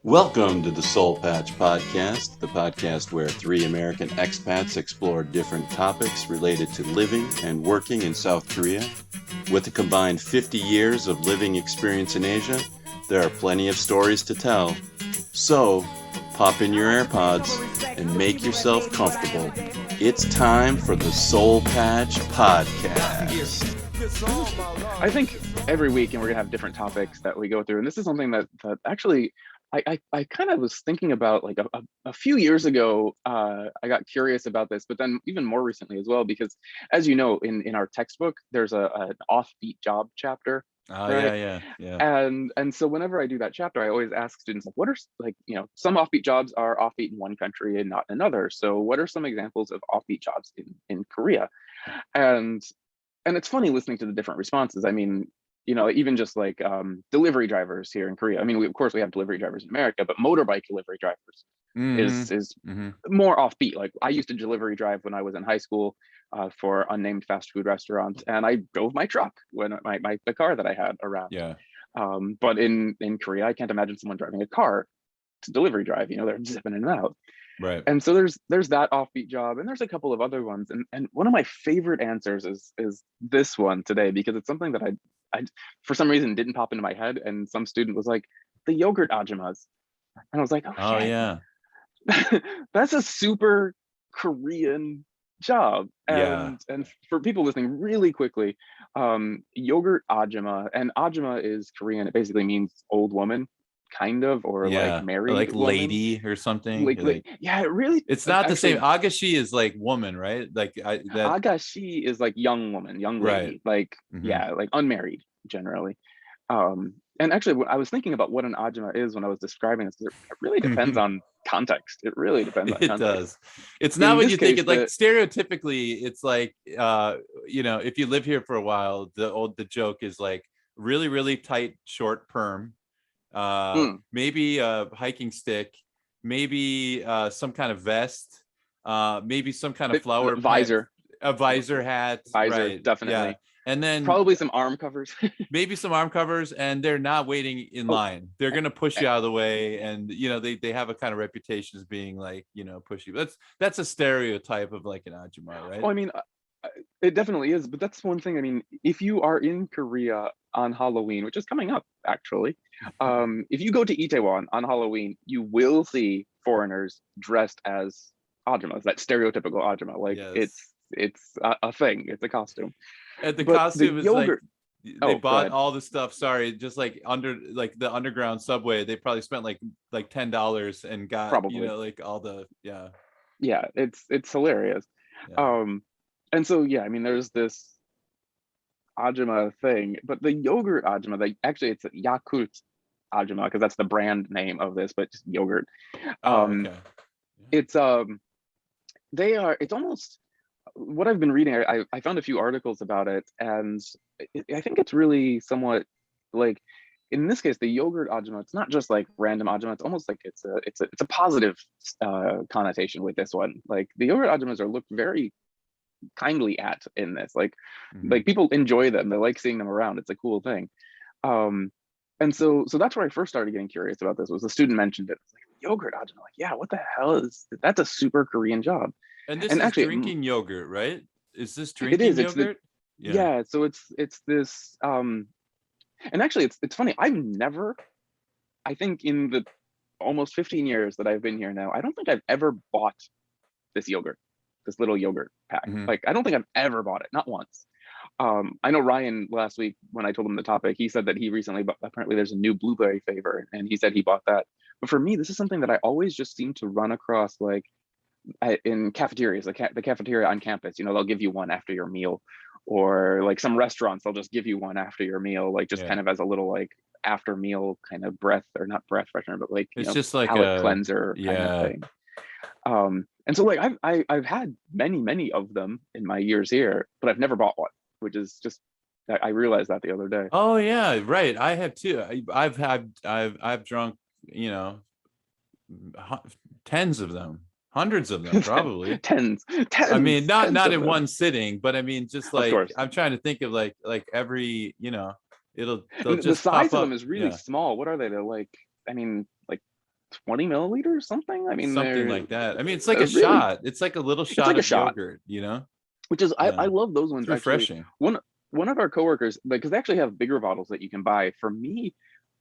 Welcome to the Seoul Patch Podcast, the podcast where three American expats explore different topics related to living and working in South Korea. With a combined 50 years of living experience in Asia, there are plenty of stories to tell. So, pop in your AirPods and make yourself comfortable. It's time for the Seoul Patch Podcast. I think every week, and we're gonna have different topics that we go through, and this is something that actually I kind of was thinking about like a few years ago. I got curious about this, but then even more recently as well, because as you know, in our textbook, there's an offbeat job chapter. Oh, Right. yeah. And so whenever I do that chapter, I always ask students like, what are some offbeat jobs are offbeat in one country and not in another. So what are some examples of offbeat jobs in Korea? And and it's funny listening to the different responses. I mean, even just like delivery drivers here in Korea. I mean, of course we have delivery drivers in America, but motorbike delivery drivers is more offbeat. Like I used to delivery drive when I was in high school for unnamed fast food restaurants, and I drove my truck when the car that I had around. Yeah. But in Korea, I can't imagine someone driving a car to delivery drive. They're zipping in and out. Right. And so there's that offbeat job, and there's a couple of other ones. And one of my favorite answers is this one today, because it's something that I for some reason didn't pop into my head. And some student was like, the yogurt ajummas. And I was like, Oh, shit. yeah. That's a super Korean job. Yeah. And for people listening really quickly, yogurt ajumma, and ajumma is Korean. It basically means old woman, kind of, or like Yeah. married, Or like woman. lady or something. Like yeah, it really, it's not actually, the same. Agashi is like woman, right? Like that. agashi is like young woman, young lady, Right. like yeah, like unmarried generally. And actually, I was thinking about what an ajumma is when I was describing this, 'cause it really depends on context. It really depends on It context. does. It's In not what this you think. case, It like stereotypically, it's like if you live here for a while, the joke is like really, really tight, short perm, maybe a hiking stick, maybe some kind of vest, maybe some kind of flower visor, a visor hat, right? definitely. Yeah. And then Probably some arm covers. maybe some arm covers, and they're not waiting in line. They're going to push you out of the way. And, they have a kind of reputation as being like, pushy. That's a stereotype of like an ajumma, right? Well, I mean, it definitely is. But that's one thing. I mean, if you are in Korea on Halloween, which is coming up, actually, if you go to Itaewon on Halloween, you will see foreigners dressed as ajummas, that stereotypical ajumma. Like Yes. it's a thing. It's a costume. And the But costume is yogurt, like they go bought ahead. all the stuff. Sorry, just like under like the underground subway, they probably spent like $10 and got Probably. like all the Yeah, it's hilarious. yeah. And so yeah, I mean, there's this ajumma thing, but the yogurt ajumma, actually it's a Yakult ajumma, because that's the brand name of this, but just yogurt. Oh, Um, okay. it's it's almost what I've been reading. I found a few articles about it, and I think it's really somewhat like, in this case, the yogurt ajumma, it's not just like random ajumma. It's almost like it's a positive connotation with this one. Like the yogurt ajummas are looked very kindly at in this. Like people enjoy them. They like seeing them around. It's a cool thing. And so that's where I first started getting curious about this. Was a student mentioned it. It's like yogurt ajumma. Like, yeah, what the hell is that's a super Korean job. And this And is actually, drinking yogurt, right? Is this it drinking is. yogurt? Yeah. So it's this. And actually, it's funny. I think in the almost 15 years that I've been here now, I don't think I've ever bought this yogurt, this little yogurt pack. Like, I don't think I've ever bought it, not once. I know Ryan last week, when I told him the topic, he said that he recently bought, apparently there's a new blueberry flavor, and he said he bought that. But for me, this is something that I always just seem to run across, like in cafeterias, the cafeteria on campus. They'll give you one after your meal, or like some restaurants, they'll just give you one after your meal, like just kind of as a little like after meal kind of breath, or not breath freshener, but like it's just like palate cleanser kind of thing. And so like I've had many of them in my years here, but I've never bought one, which is just, I realized that the other day. Oh yeah, right. I have too. I've drunk, tens of them, hundreds of them, probably. tens. I mean, not in them. one sitting, but I mean, just like I'm trying to think of like every, they'll the just size pop of up. them is really small. What are they? They're like, I mean, like 20 milliliters, something. I mean, something they're like that. I mean, it's like a really, shot. It's like a little it's shot like a of shot, yogurt, you know? which is Yeah. I love those ones It's actually. refreshing. One of our coworkers, like, because they actually have bigger bottles that you can buy. For me,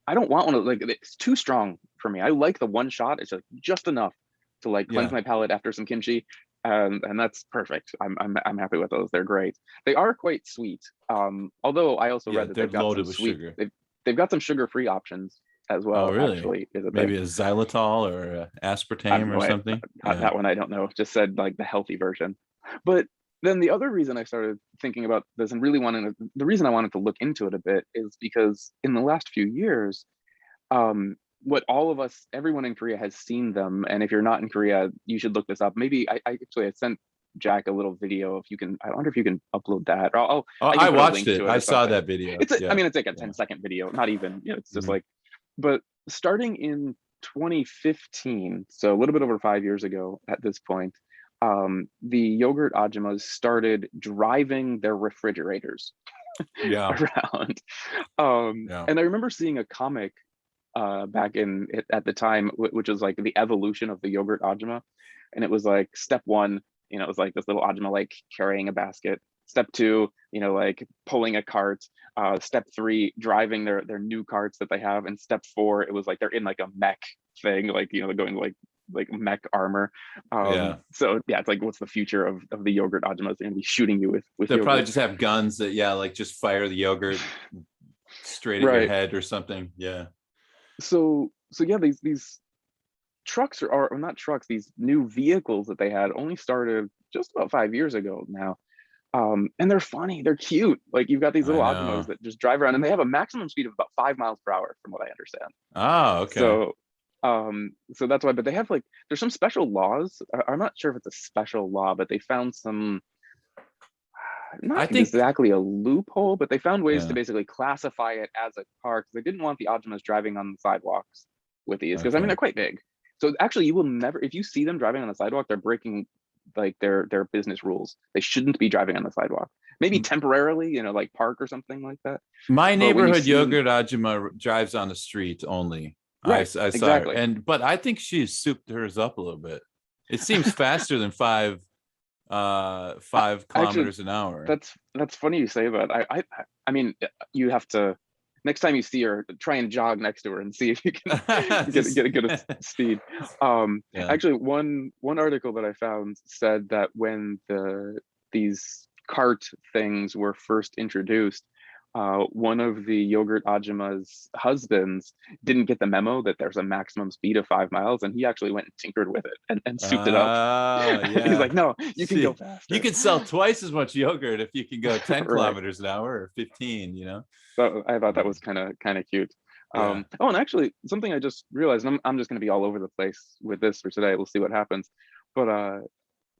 I don't want one of, like, it's too strong for me. I like the one shot. It's just enough to like cleanse Yeah. my palate after some kimchi, and that's perfect. I'm happy with those. They're great. They are quite sweet. Although I also Yeah, read that they're they've got some loaded with sweet. sugar. They've got some sugar-free options as Oh, well. really? Actually, is a Maybe thing. a xylitol or a I have aspartame or no idea. something. Yeah. That one I don't know. Just said like the healthy version. But then the other reason I started thinking about this and really the reason I wanted to look into it a bit is because in the last few years, what all of us, everyone in Korea has seen them. And if you're not in Korea, you should look this up. Maybe I sent Jack a little video. If you can, I wonder if you can upload that. Or Oh, I can I put a watched link it. to it I or saw something. that video. I Yeah. mean, it's like a Yeah. 10-second video, not even, it's just Mhm. like, but starting in 2015, so a little bit over 5 years ago at this point, the yogurt Ajummas started driving their refrigerators Yeah. around. Yeah. And I remember seeing a comic back at the time, which was like the evolution of the yogurt Ajumma. And it was like step one, it was like this little Ajumma like carrying a basket. Step two, like pulling a cart. Step three, driving their new carts that they have. And step four, it was like they're in like a mech thing, like they're going like mech armor. Yeah. So yeah, it's like, what's the future of the yogurt Ajummas? They're gonna be shooting you with They'll probably yogurt. just have guns that, yeah, like just fire the yogurt straight at your Right. head or something. Yeah. So yeah, these trucks or not trucks, these new vehicles that they had only started just about 5 years ago now. And they're funny, they're cute. Like, you've got these I little Ajummas know. that just drive around, and they have a maximum speed of about 5 miles per hour, from what I understand. Oh, okay. So that's why. But they have, like, there's some special laws. I'm not sure if it's a special law, but they found some, I not think, exactly a loophole, but they found ways to yeah. basically classify it as a car, because they didn't want the Ajummas driving on the sidewalks with these, because I mean, Okay. they're quite big. So actually, you will never, if you see them driving on the sidewalk, they're breaking like their business rules. They shouldn't be driving on the sidewalk. Maybe temporarily, like park or something like that. My But when you neighborhood see them, yogurt Ajumma drives on the street only. I right, saw her, exactly. but I think she's souped hers up a little bit. It seems faster than 5 Actually, kilometers an hour. that's funny you say that. I mean, you have to, next time you see her, try and jog next to her and see if you can get a good speed. Yeah. Actually, one article that I found said that when these cart things were first introduced, one of the yogurt Ajumma's husbands didn't get the memo that there's a maximum speed of 5 miles, and he actually went and tinkered with it and souped it up. He's Yeah. like, no, you can go See, faster. you can sell twice as much yogurt if you can go 10 Right. kilometers an hour or 15, So I thought that was kind of cute. Yeah. Oh, and actually, something I just realized, and I'm just going to be all over the place with this for today. We'll see what happens. But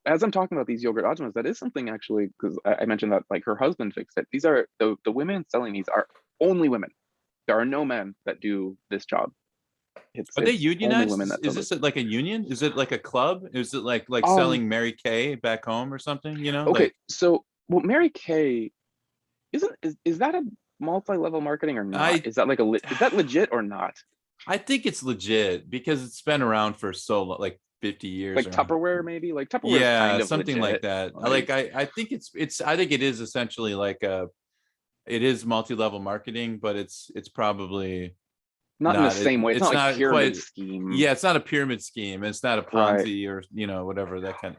as I'm talking about these yogurt Ajummas, that is something, actually, because I mentioned that, like, her husband fixed it. These are the women selling these are only women. There are no men that do this job. Are they It's only women unionized? that Is sell this. this like a union? Is it like a club? Is it like Um, selling Mary Kay back home or something? okay, Like, so well, Mary Kay is that a multi-level marketing or not? Is that like is that legit or not? I think it's legit because it's been around for so long, like 50 years. Like Or, Tupperware, maybe? Like Tupperware is yeah, kind of something like legit. that. Like, I think I think it is essentially like it is multi-level marketing, but it's probably not in the same way. It's not like a pyramid quite, scheme. yeah, it's not a pyramid scheme. It's not a Right. Ponzi or whatever that kind.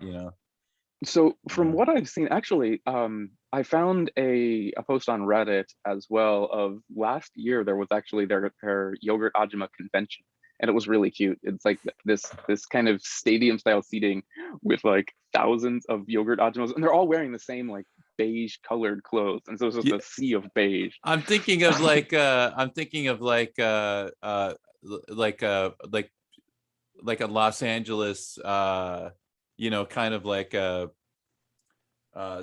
So from what I've seen, actually, I found a post on Reddit as well of last year. There was actually their yogurt Ajumma convention, and it was really cute. It's like this kind of stadium style seating with like thousands of yogurt Ajummas, and they're all wearing the same like beige colored clothes, and so it's just Yeah. a sea of beige. I'm thinking of like like a Los Angeles kind of like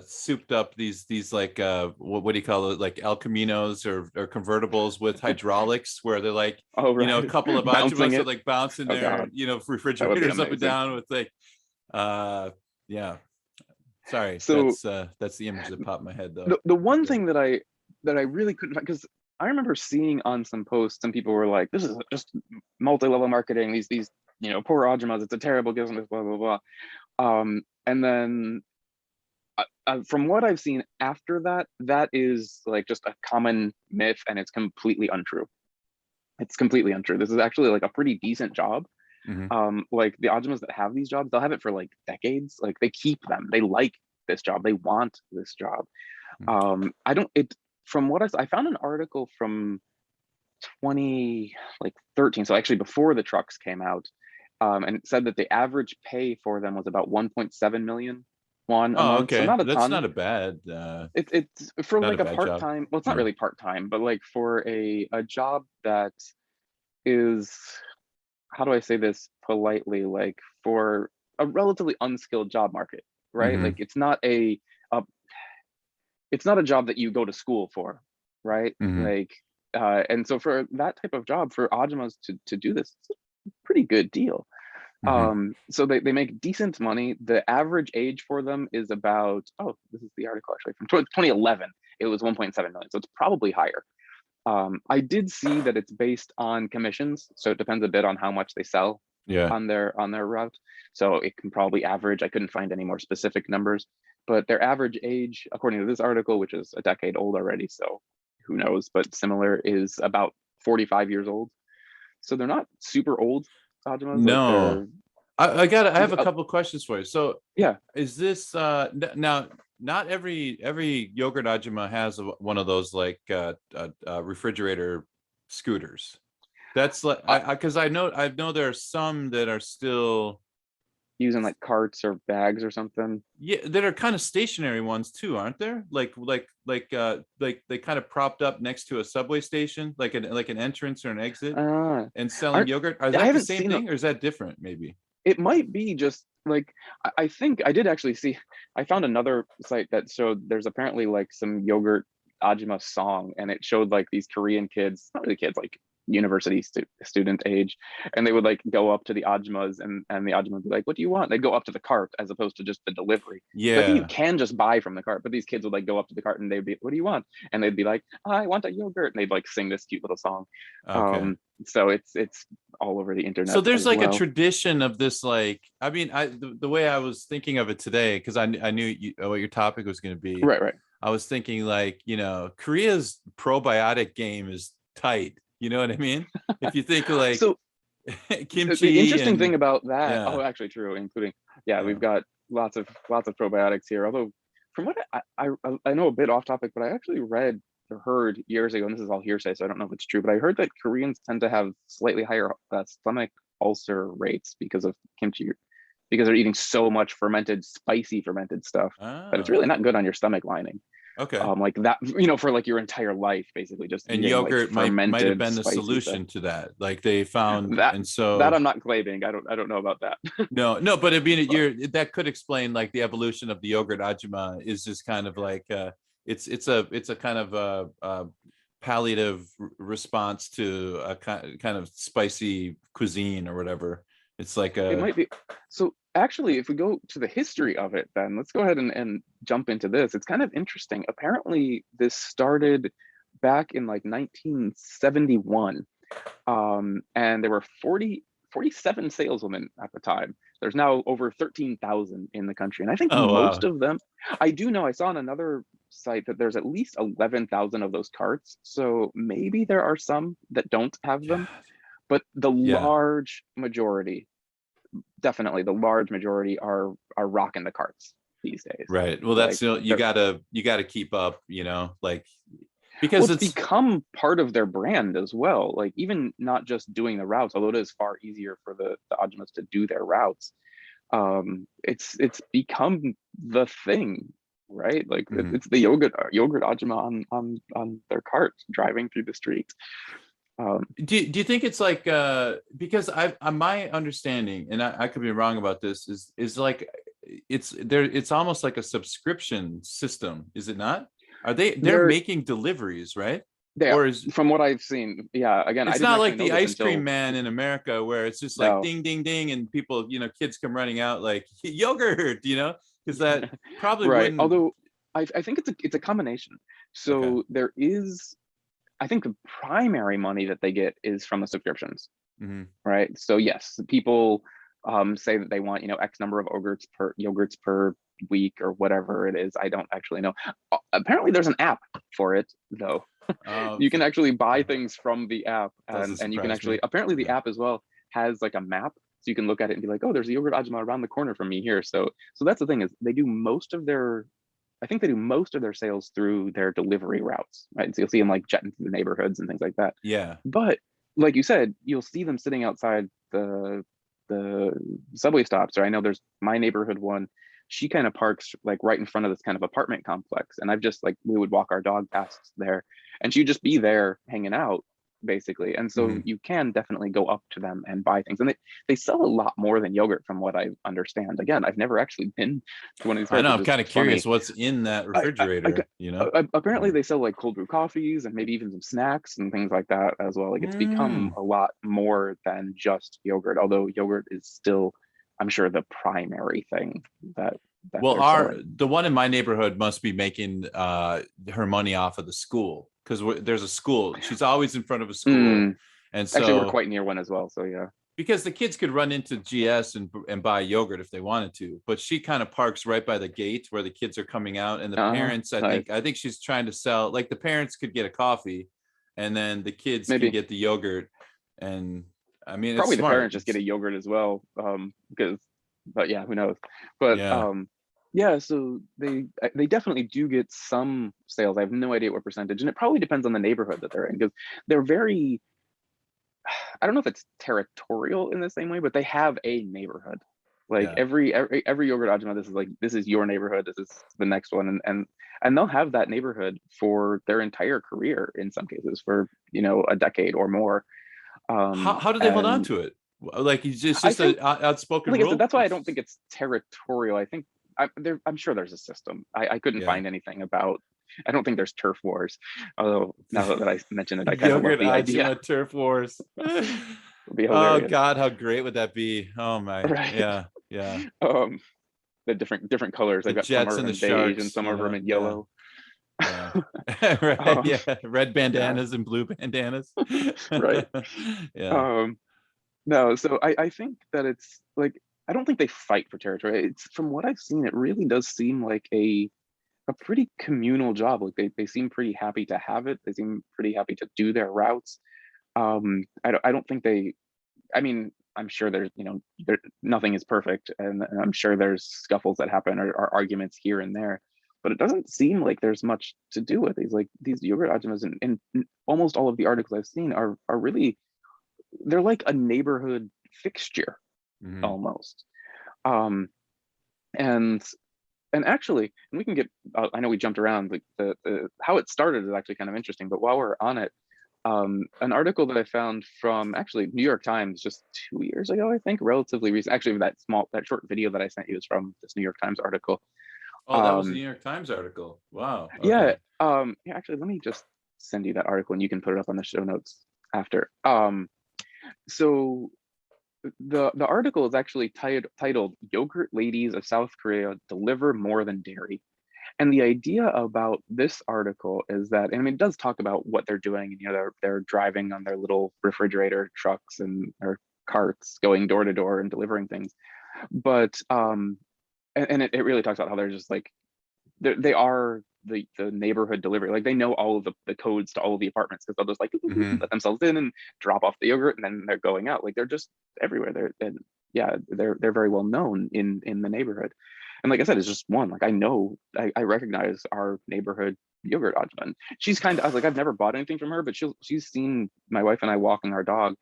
souped up these like what do you call it, like El Caminos or convertibles with hydraulics, where they're like, Oh, right. a couple of Bouncing Ajummas it. are like bouncing Oh, their God. refrigerators up and amazing. down with like yeah. Sorry, So that's the image that popped in my head though. the one thing that I really couldn't, because I remember seeing on some posts, some people were like, "This is just multi-level marketing. These poor Ajumas. It's a terrible business." Blah blah blah. And then from what I've seen after that, that is like just a common myth, and it's completely untrue. It's completely untrue. This is actually like a pretty decent job. Like the Ajumas that have these jobs, they'll have it for like decades. Like they keep them. They like this job. They want this job. I don't. It from what I found an article from 2013, so actually before the trucks came out, and it said that the average pay for them was about 1.7 million won a month. So Okay, not a that's ton. not a bad. It's for not like a a bad job. part-time. Well, it's not really part-time, but like for a job that is, how do I say this politely? Like for a relatively unskilled job market, right? Like it's not a job that you go to school for, right? Like, and so for that type of job, for Ajumas to do this, it's a pretty good deal. So they make decent money. The average age for them is about, oh, this is the article actually from 2011. It was 1.7 million, so it's probably higher. I did see that it's based on commissions, so it depends a bit on how much they sell on their route. So it can probably average. I couldn't find any more specific numbers, but their average age, according to this article, which is a decade old already, so who knows, but similar, is about 45 years old. So they're not super old. Ajumas, no, like I have a couple questions for you. So yeah, is this now? Not every yogurt Ajumma has one of those like refrigerator scooters. That's like because I know there are some that are still using like carts or bags or something. Yeah, that are kind of stationary ones too, aren't there? Like they kind of propped up next to a subway station, like an entrance or an exit, and selling yogurt. Are that the same thing, or is that different? Maybe it might be just like, I think I did actually see. I found another site that showed there's apparently like some yogurt Ajumma song, and it showed like these Korean kids, not really kids, like university student age, and they would like go up to the Ajummas, and the Ajumma would be like, "What do you want?" They'd go up to the cart as opposed to just the delivery. So I think you can just buy from the cart, but these kids would like go up to the cart and they'd be, "What do you want?" And they'd be like, "I want a yogurt," and they'd like sing this cute little song. Okay. So it's all over the internet. So there's like a tradition of this, like, I mean, the way I was thinking of it today, because I knew what your topic was going to be. Right. I was thinking like, Korea's probiotic game is tight. You know what I mean? If you think like so kimchi. The interesting thing about that, actually true, including we've got lots of probiotics here. Although from what I know a bit off topic, but I actually read or heard years ago, and this is all hearsay, so I don't know if it's true, but I heard that Koreans tend to have slightly higher stomach ulcer rates because of kimchi, because they're eating so much spicy fermented stuff that it's really not good on your stomach lining. Okay. Like that, for like your entire life, basically just and eating, yogurt like, might have been the stuff solution to that. Like they found that, and so that I'm not claiming. I don't know about that. no, but I mean, that could explain like the evolution of the yogurt Ajumma is just kind of like it's a kind of a palliative response to a kind of spicy cuisine or whatever. It's like it might be. So actually, if we go to the history of it, then let's go ahead and jump into this. It's kind of interesting. Apparently, this started back in like 1971, and there were 47 saleswomen at the time. There's now over 13,000 in the country, and I think most of them. I do know. I saw on another site that there's at least 11,000 of those carts. So maybe there are some that don't have them, but the large majority. Definitely the large majority are rocking the carts these days. Right. Well, that's like, you gotta keep up, like, because it's become part of their brand as well. Like even not just doing the routes, although it is far easier for the Ajummas to do their routes. It's become the thing, right? Like it's the yogurt Ajumma on their carts driving through the streets. Do you think it's like because my understanding, and I could be wrong about this, is like it's almost like a subscription system, is it not? They're making deliveries, right? From what I've seen, again, it's not like the ice cream man in America where it's just like ding ding ding and people, kids come running out like yogurt, because that probably right. Wouldn't... Although I think it's a combination. So there is I think the primary money that they get is from the subscriptions, Mm-hmm. right? So yes, people say that they want, X number of yogurts per week or whatever it is. I don't actually know. Apparently there's an app for it though. Oh, You can actually buy things from the app, doesn't and you can surprise me. actually, apparently the Yeah. app as well has like a map, so you can look at it and be like, oh, there's a yogurt Ajumma around the corner from me here. So that's the thing, is they do most of their, I think they do most of their sales through their delivery routes, right? So you'll see them like jetting through the neighborhoods and things like that. Yeah. But like you said, you'll see them sitting outside the subway stops. Or I know there's my neighborhood one. She kind of parks like right in front of this kind of apartment complex, and I've just like, we would walk our dog past there, and she'd just be there hanging out basically. And so Mhm. you can definitely go up to them and buy things, and they sell a lot more than yogurt from what I understand. Again, I've never actually been to one of these I fairs, know. which I'm is kind of funny. curious what's in that refrigerator, Apparently they sell like cold brew coffees and maybe even some snacks and things like that as well. Like it's become a lot more than just yogurt, although yogurt is still, I'm sure, the primary thing that Well, they're selling. the one in my neighborhood must be making her money off of the school, because there's a school. She's always in front of a school, and Actually, we're so quite near one as well. So yeah, because the kids could run into GS and buy yogurt if they wanted to, but she kind of parks right by the gate where the kids are coming out, and the parents, nice. I think she's trying to sell, like the parents could get a coffee, and then the kids Maybe. can get the yogurt. And I mean, Probably it's the smart. parents just get a yogurt as well, but yeah, who knows? But Yeah. yeah, so they definitely do get some sales. I have no idea what percentage, and it probably depends on the neighborhood that they're in, because they're very, I don't know if it's territorial in the same way, but they have a neighborhood. Like Yeah. every yogurt Ajumma, this is your neighborhood, this is the next one, and they'll have that neighborhood for their entire career, in some cases for a decade or more. How do they hold on to it? Like, it's just an outspoken like I rule? said, that's why I don't think it's territorial. I think I'm sure there's a system. I couldn't find anything about. I don't think there's turf wars. Although now that I mentioned it, I kind of love the idea. Turf wars. Would be Oh hilarious. God, how great would that be? Oh my, Right. yeah. The different colors. The I've got Jets some and are the in beige Sharks, and some are in yellow. Yeah. Right, yeah, red bandanas yeah. and blue bandanas. Right. Yeah. No, so I think that it's like, I don't think they fight for territory. It's, from what I've seen, it really does seem like a pretty communal job. Like they seem pretty happy to have it. They seem pretty happy to do their routes. I don't think they, I mean, I'm sure there's, nothing is perfect, and I'm sure there's scuffles that happen, or arguments here and there, but it doesn't seem like there's much to do with these. Like these yogurt Ajummas, and almost all of the articles I've seen are really, they're like a neighborhood fixture, almost. And actually, and we can get, I know we jumped around, like the how it started is actually kind of interesting, but while we're on it, an article that I found from actually New York Times just 2 years ago, I think, relatively recent. Actually, that short video that I sent you is from this New York Times article. Oh, that was the New York Times article. Wow. Okay. Yeah. Yeah. Actually, let me just send you that article, and you can put it up on the show notes after. So the article is actually titled "Yogurt Ladies of South Korea Deliver More Than Dairy." And the idea about this article is that, I mean, it does talk about what they're doing. They're driving on their little refrigerator trucks and or carts, going door to door and delivering things. But and it really talks about how they're just like, they are the neighborhood delivery. Like they know all of the codes to all of the apartments, because they'll just like let themselves in and drop off the yogurt, and then they're going out. Like they're just everywhere. They're very well known in the neighborhood. And like I said, it's just one. Like I recognize our neighborhood yogurt Ajumma. She's kind of, I was like, I've never bought anything from her, but she's seen my wife and I walking our dog,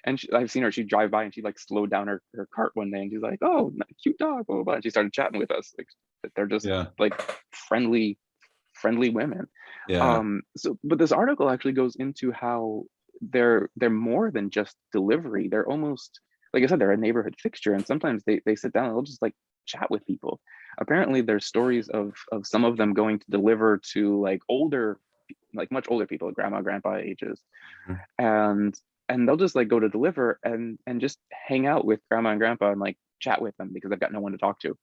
and I've seen her. She'd drive by and she like slowed down her cart one day, and she's like, "Oh, cute dog," blah, blah, blah. And she started chatting with us. Like they're just like friendly women. Yeah. So, but this article actually goes into how they're more than just delivery. They're almost, like I said, they're a neighborhood fixture, and sometimes they sit down and they'll just like chat with people. Apparently there's stories of some of them going to deliver to like much older people, grandma, grandpa ages, and they'll just like go to deliver and just hang out with grandma and grandpa and like chat with them, because they've got no one to talk to,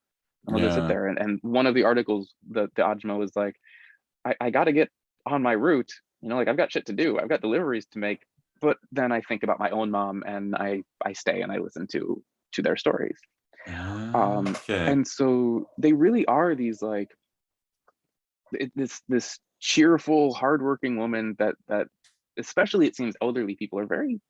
and they'll just sit there. And one of the articles, the Ajumma was like, I got to get on my route, You know, like I've got shit to do. I've got deliveries to make. But then I think about my own mom, and I stay and I listen to their stories. Okay. And so they really are these like this cheerful, hardworking woman that especially it seems elderly people are very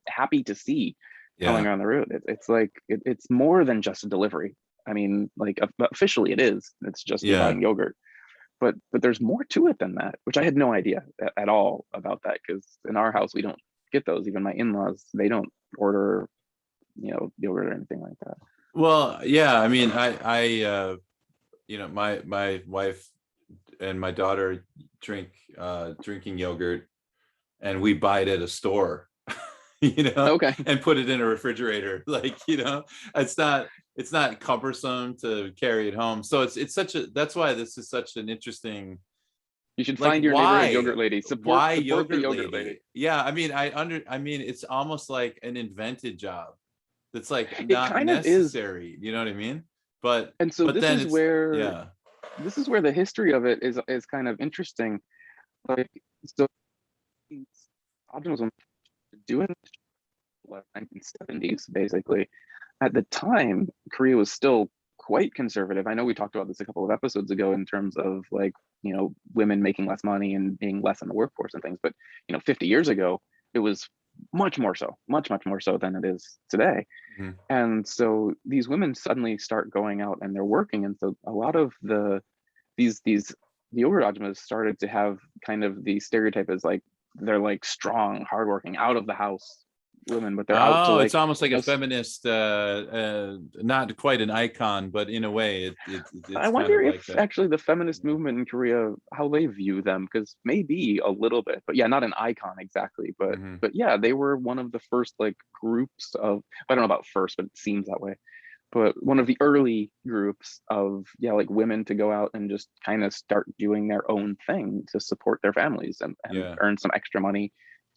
happy to see coming Yeah. around the road. It's like it's more than just a delivery. I mean, like officially it is. It's just you're Yeah. buying yogurt, but there's more to it than that, which I had no idea at all about that, because in our house we don't get those. Even my in-laws, they don't order, you know, yogurt or anything like that. Well, yeah. I mean, you know, my wife and my daughter drinking yogurt, and we buy it at a store, you know, Okay. and put it in a refrigerator. Like, you know, it's not cumbersome to carry it home. So it's such a, that's why this is such an interesting, You should like, find your neighborhood why yogurt lady. Support the yogurt yogurt lady. lady? Yeah. I mean, I mean, it's almost like an invented job that's like It not kind of is. necessary. You know what I mean? And so But then it's, yeah. this is where the history of it is kind of interesting. Like, so optimism doing the 1970s basically. At the time, Korea was still quite conservative. I know we talked about this a couple of episodes ago in terms of like, you know, women making less money and being less in the workforce and things, but you know, 50 years ago it was much more so, much more so than it is today. Mhm. And so these women suddenly start going out and they're working, and so a lot of these the older Ajummas started to have kind of the stereotype as like they're like strong, hardworking, out of the house women, but they're out to Oh, it's like, almost like you a know, feminist, not quite an icon, but in a way, I it's kind wonder of like if that. actually the feminist movement in Korea, how they view them, because maybe a little bit, but yeah, not an icon exactly, Mhm. but yeah, they were one of the first like groups of, I don't know about first, but it seems that way, but one of the early groups of, yeah, like women to go out and just kind of start doing their own thing to support their families and Yeah. earn some extra money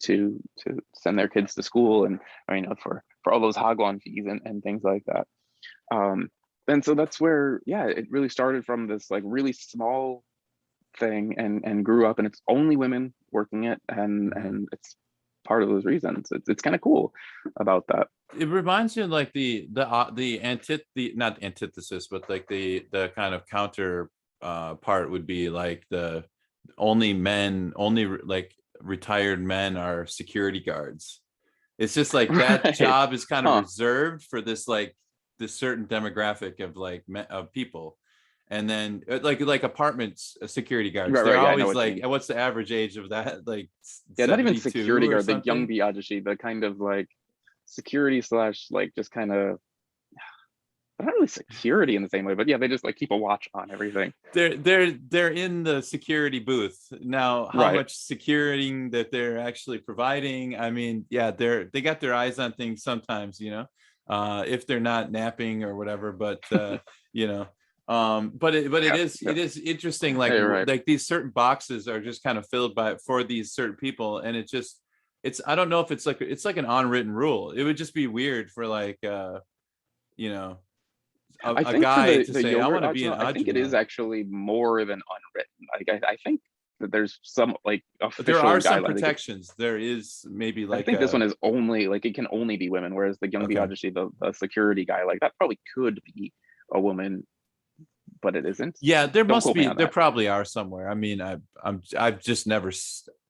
to send their kids to school, and I mean for all those hagwon fees and things like that. um and so that's where, yeah, it really started from this like really small thing and grew up, and it's only women working it, Mhm. and it's part of those reasons. It's kind of cool about that. It reminds me of like the not antithesis, but like the kind of counter part would be like the like retired men are security guards. It's just like that Right. job is kind of Huh. reserved for this like this certain demographic of like of people. And then like apartments security guards, Right, they're right, yeah, I know always what you like, mean. what's the average age of that? Like Yeah, not even 72 security or guard, the young something. ajashi, the kind of like security slash like just kind of, not really security in the same way, but yeah, they just like keep a watch on everything. They're in the security booth now. How Right. much security that they're actually providing, I mean, yeah, they got their eyes on things sometimes, you know, if they're not napping or whatever. But you know, but Yeah, it is interesting, like yeah, you're right. like these certain boxes are just kind of filled by for these certain people, and it just, it's, I don't know if it's like an unwritten rule. It would just be weird for like you know, I a think for guy to the say, I yogurt want to be an ajumma, I think it is ajumma. actually more than unwritten. Like I think that there's some like There official are some guidelines. Like protections. There is maybe I like think this one a, is only like it can only be women, whereas the young okay. ajashi, the security guy, like that probably could be a woman, but it isn't. Yeah, there Don't must quote me be, on there that. probably are somewhere. I mean, I've just never,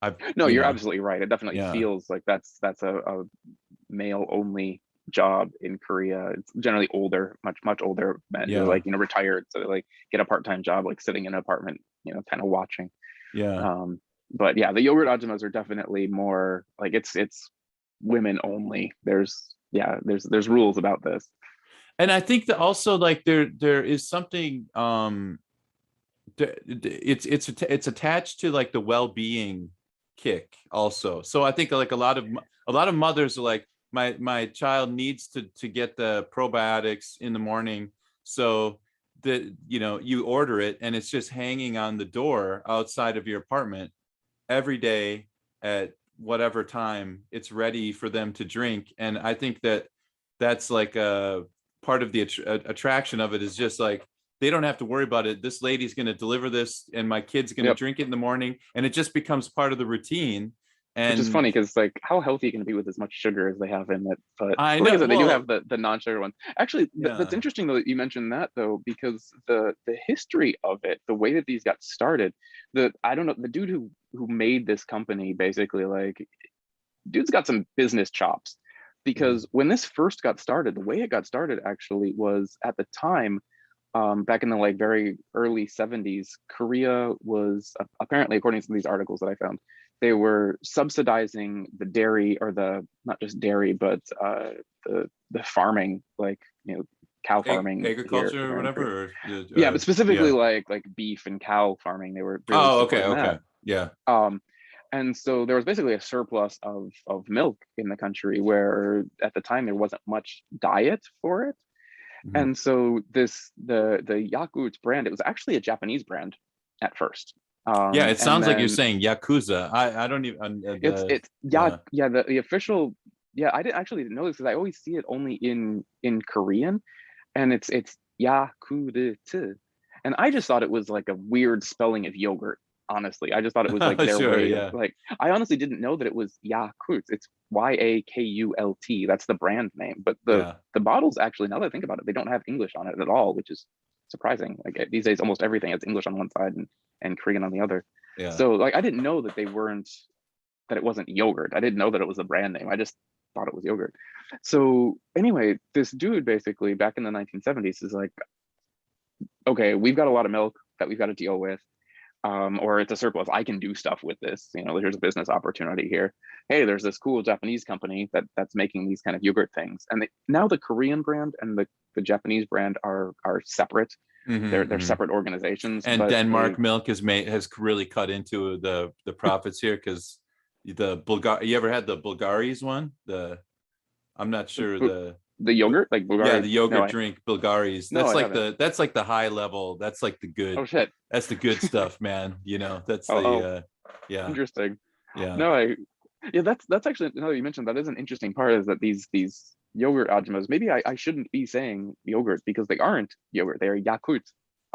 I've, No, you you're know, absolutely right. It definitely yeah, feels like that's a male only job in Korea. It's generally older, much older men who are yeah, like, you know, retired, so they like get a part-time job, like sitting in an apartment, you know, kind of watching. yeah. Um, but yeah, the yogurt ajumas are definitely more like it's women only. There's, yeah, there's rules about this. And I think that also like there is something, it's attached to like the well-being kick also. So I think like a lot of mothers are like, my child needs to get the probiotics in the morning, so that, you know, you order it and it's just hanging on the door outside of your apartment every day at whatever time it's ready for them to drink. And I think that that's like a part of the attraction of it, is just like they don't have to worry about it. This lady's going to deliver this and my kid's going to drink it in the morning, and it just becomes part of the routine. And which is funny because like how healthy can it be with as much sugar as they have in it? But I like know, I said, they do have the non-sugar one. Actually, that's Yeah. interesting though that you mentioned that though, because the history of it, the way that these got started, I don't know, the dude who made this company basically, like, dude's got some business chops, because when this first got started, the way it got started actually was at the time, back in the like very early 70s, Korea was apparently, according to these articles that I found, they were subsidizing the dairy, or the, not just dairy, but the farming, like, you know, cow farming, agriculture or whatever. Yeah, but specifically like beef and cow farming. They were really supporting that. Yeah. And so there was basically a surplus of milk in the country, where at the time there wasn't much diet for it. And so the Yakult brand, it was actually a Japanese brand at first. Yeah, it sounds like you're saying Yakuza. I don't even. The official. Yeah, I didn't know this because I always see it only in Korean, and it's Yakult, and I just thought it was like a weird spelling of yogurt. Honestly, I just thought it was like their way. Of, like, I honestly didn't know that it was Yakult. It's Yakult. That's the brand name. But the bottles, actually, now that I think about it, they don't have English on it at all, which is surprising. Like these days, almost everything has English on one side and Korean on the other. Yeah. So like, I didn't know that it wasn't yogurt. I didn't know that it was a brand name. I just thought it was yogurt. So anyway, this dude basically back in the 1970s is like, okay, we've got a lot of milk that we've got to deal with. Or it's a surplus. I can do stuff with this. You know, there's a business opportunity here. Hey, there's this cool Japanese company that's making these kind of yogurt things. And now the Korean brand and the Japanese brand are separate. They're separate organizations. And Denmark milk has really cut into the profits here, because you ever had the Bulgari's one? I'm not sure the yogurt, like Bulgari? Yeah, the yogurt drink, Bulgari's. That's like the high level. That's like the good. Oh shit. That's the good stuff, man. You know, that's yeah. Interesting. Yeah. No, that's actually, now that you mentioned, that is an interesting part, is that these yogurt ajummas, maybe I shouldn't be saying yogurt, because they aren't yogurt. They are Yakult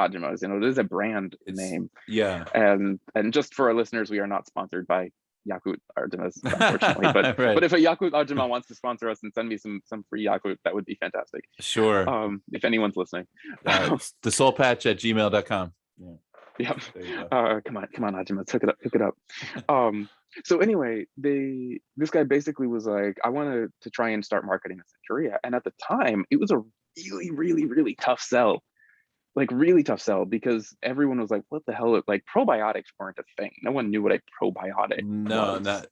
ajummas. You know, it is a brand name. Yeah. And just for our listeners, we are not sponsored by Yakult ajummas, unfortunately. But right. But if a Yakult ajumma wants to sponsor us and send me some free Yakult, that would be fantastic. Sure. If anyone's listening. The Seoul Patch at gmail.com. Yeah. Come on, Ajumma, hook it up. So anyway, this guy basically was like, I wanted to try and start marketing this in Korea. And at the time, it was a really, really, really tough sell. Like really tough sell, because everyone was like, what the hell? Like probiotics weren't a thing. No one knew what a probiotic was.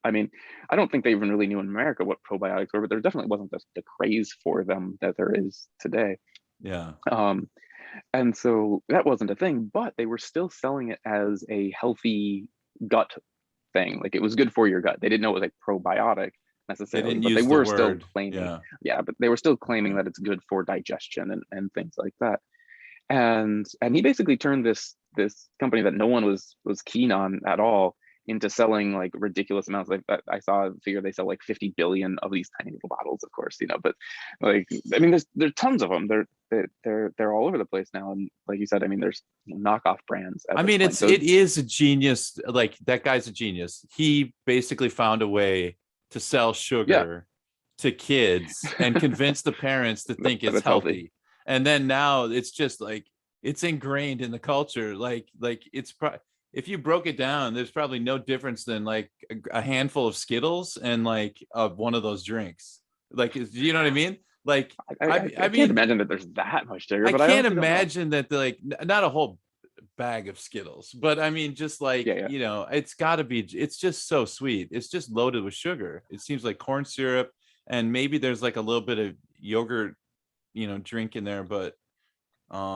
I mean, I don't think they even really knew in America what probiotics were, but there definitely wasn't the craze for them that there is today. Yeah. And so that wasn't a thing, but they were still selling it as a healthy gut thing. Like it was good for your gut. They didn't know it was like probiotic necessarily, but they were still claiming, but they were still claiming that it's good for digestion and things like that. And he basically turned this company that no one was keen on at all into selling like ridiculous amounts. Like I saw a figure, they sell like 50 billion of these tiny little bottles, of course, you know, but like, I mean, there's tons of them. They're all over the place now. And like you said, I mean, there's knockoff brands. I mean, it is a genius. Like that guy's a genius. He basically found a way to sell sugar to kids and convince the parents to think it's healthy. And then now it's just like, it's ingrained in the culture. Like it's if you broke it down, there's probably no difference than like a handful of Skittles and like one of those drinks. Like, you know what I mean? Like, I can't imagine that there's that much sugar. But I can't imagine that like not a whole bag of Skittles, but I mean, just like, you know, it's got to be. It's just so sweet. It's just loaded with sugar. It seems like corn syrup, and maybe there's like a little bit of yogurt, you know, drink in there. But I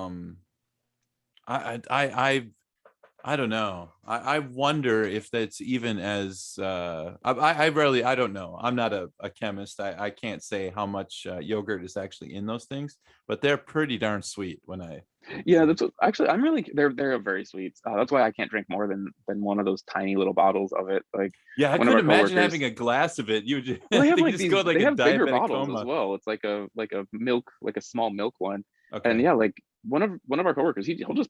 don't know. I wonder if that's even as I don't know. I'm not a chemist. I can't say how much yogurt is actually in those things, but they're pretty darn sweet when that's what, actually I'm really they're very sweet. That's why I can't drink more than one of those tiny little bottles of it. Like I couldn't imagine having a glass of it. You just, they have like just go like they a have bigger bottles coma. as well. It's like a milk, like a small milk one. Okay. And yeah, like one of our coworkers, he'll just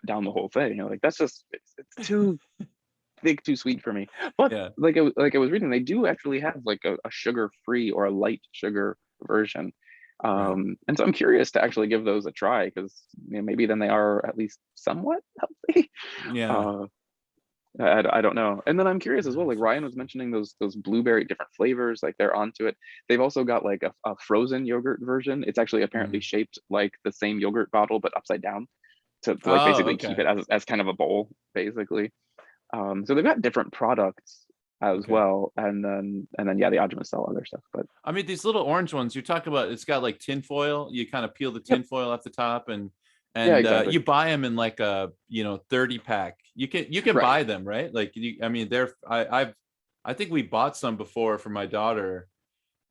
down the whole thing. You know, like that's just it's too thick, too sweet for me. But Yeah. like I was reading, they do actually have like a sugar-free or a light sugar version. Right. And so I'm curious to actually give those a try, because you know, maybe then they are at least somewhat healthy. Yeah. Uh, I don't know. And then I'm curious as well, like Ryan was mentioning those blueberry different flavors, like they're onto it. They've also got like a frozen yogurt version. It's actually apparently Mhm. shaped like the same yogurt bottle, but upside down to like Oh, basically keep okay. it as kind of a bowl, basically. So they've got different products as Okay. well. And then yeah, the Ajumma sell other stuff. But I mean, these little orange ones you talk about, it's got like tin foil. You kind of peel the yep, tin foil off the top, and yeah, exactly. you buy them in like a 30 pack. You can Right. buy them, right? Like I mean, I think we bought some before for my daughter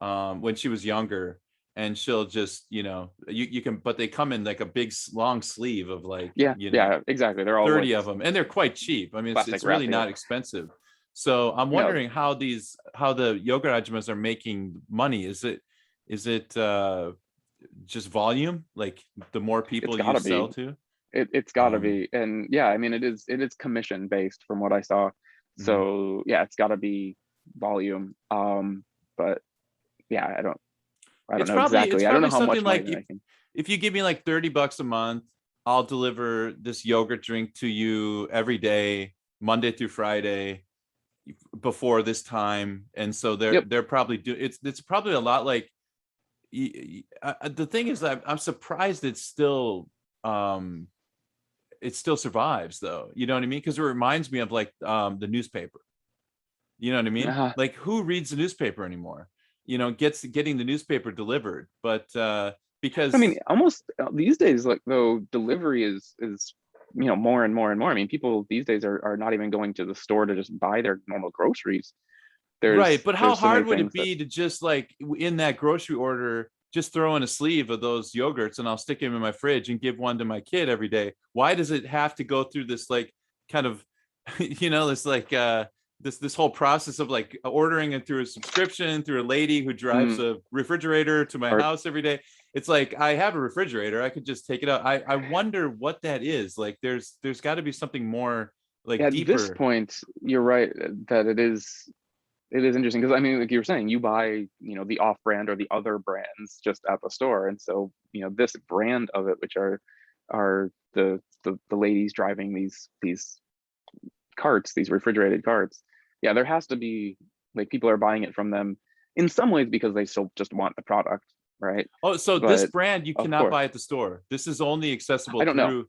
when she was younger, and she'll just you can, but they come in like a big long sleeve of like Yeah, yeah, exactly. They're all like 30 of them, and they're quite cheap. I mean, plastic it's wrap. really Yep. not expensive. So I'm No, wondering how the yogurt ajumas are making money. Is it just volume? Like the more it's people you gotta sell be. to? It's gotta Um, be. And yeah, I mean it is commission based from what I saw. mhm. So yeah, it's gotta be volume. But yeah, I don't It's know probably it's exactly. I don't know probably how something much money like they're making. if you give me like $30 a month, I'll deliver this yogurt drink to you every day, Monday through Friday, before this time. And so they're Yep. they're probably it's probably a lot like the thing is that I'm surprised um it still survives though. You know what I mean? Because it reminds me of like the newspaper. You know what I mean? Uh, Like who reads the newspaper anymore? Getting the newspaper delivered, but I mean, because almost these days, like though delivery is more and more and more. I mean, people these days are not even going to the store to just buy their normal groceries. right, There's but how there's so many hard would it things that be to just like in that grocery order just throw in a sleeve of those yogurts and I'll stick them in my fridge and give one to my kid every day? Why does it have to go through this like kind of this like this whole process of like ordering it through a subscription through a lady who drives mm, a refrigerator to my are house every day? It's like I have a refrigerator, I could just take it out. I wonder what that is. Like there's got to be something more like at this deeper. point, you're right that it is interesting, because I mean, like you were saying, you buy the off brand or the other brands just at the store, and so this brand of it, which are the ladies driving these carts, these refrigerated carts. Yeah, there has to be, like, people are buying it from them in some ways because they still just want the product, right? Oh, so this But brand you of cannot course, buy at the store. This is only I accessible don't know through. that.